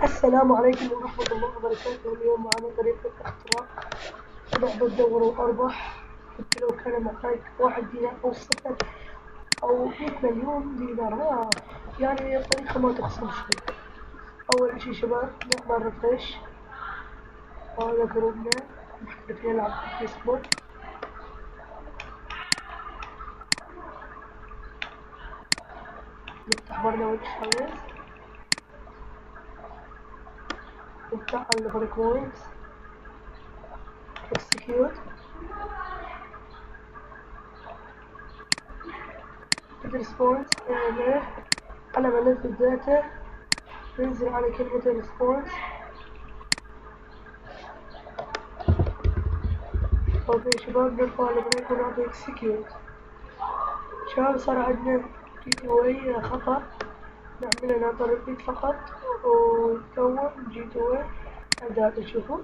السلام عليكم ورحمة الله وبركاته. اليوم معنا طريقة اختراع لعبة دور وأربح. حتى لو كان معك 1 دينار أو 0 أو 100 مليون دينار، يعني الطريقة ما تخسر شيء. أول إشي شباب نعمل ريفرش، هذا جروبنا محترفين نلعب في الفيسبوك. نفتح برنامج خالص، نفتح على البريكوينز اكسكيوت، ريسبونس أنا بنزل داتا، ننزل على كلمة ريسبونس. اوكي شباب نرفع البريك ونعطي اكسكيوت. شباب صار عندنا جي واي خطأ، نعمله نعطي ريبيت فقط ويتكون جي واي أداة. تشوفوا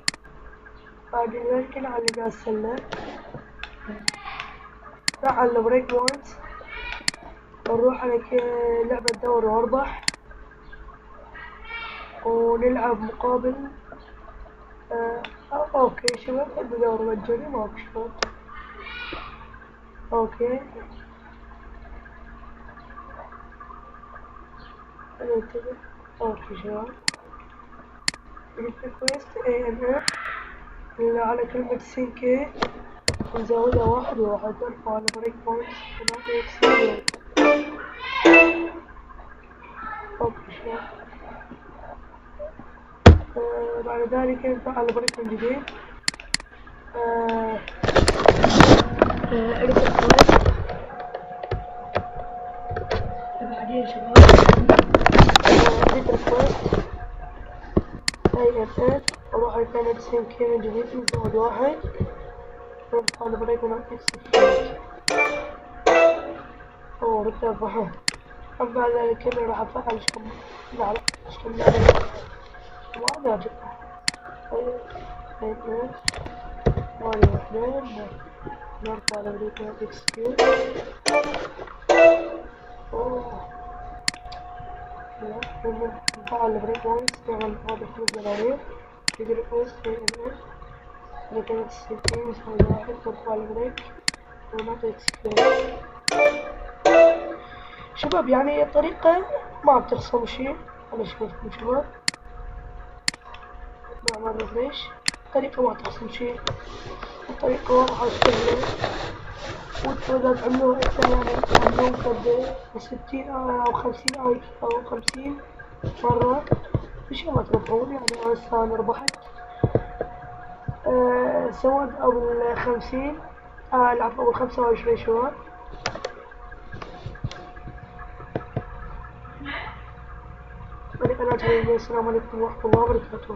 بعدين ذلك نعلق على السلة، راح على البريك بوينت، نروح على لعبة دور واربح ونلعب مقابل. اوكي شباب عندنا دور مجاني ماكو شباب. اوكي ننتبه. اوكي شباب ريكوست AMF على كلمة سينكي نزودها 1 1، نرفع على بريك بوينت ونعطي اكسكيوت. اوكي شباب بعد ذلك نرفع على بريك من جديد. ريكوست بعدين شباب ريكوست AMF اروح على كلمة سينكي من جديد نزود 1، نرفع على بريك ونعطي اكسكيوت. ارتفع. أما بعد ذلك راح أفعل شكل وهذا جدا هذه واحدين نرفع على بريك اكسكيوت. نفعل البريك بوينت، نعمل هذا 5 زراير في ريكوست AMF لكن 60 يساوي 1، نرفع البريك ونعطي اكسكيوت. شباب يعني الطريقة ما بتخسروا شيء. أنا شوفكم شباب نعمل ريفريش، الطريقة ما تخسر شيء، الطريقة واضحة وسهلة. وانتوا إذا تعملوها أكثر يعني تعملوها قد 60 أو 50 أو 50 مرة إن شاء الله تربحون. يعني هسه أنا ربحت سواد أو 50 العفو أو 25 شباب. السلام عليكم ورحمة الله وبركاته.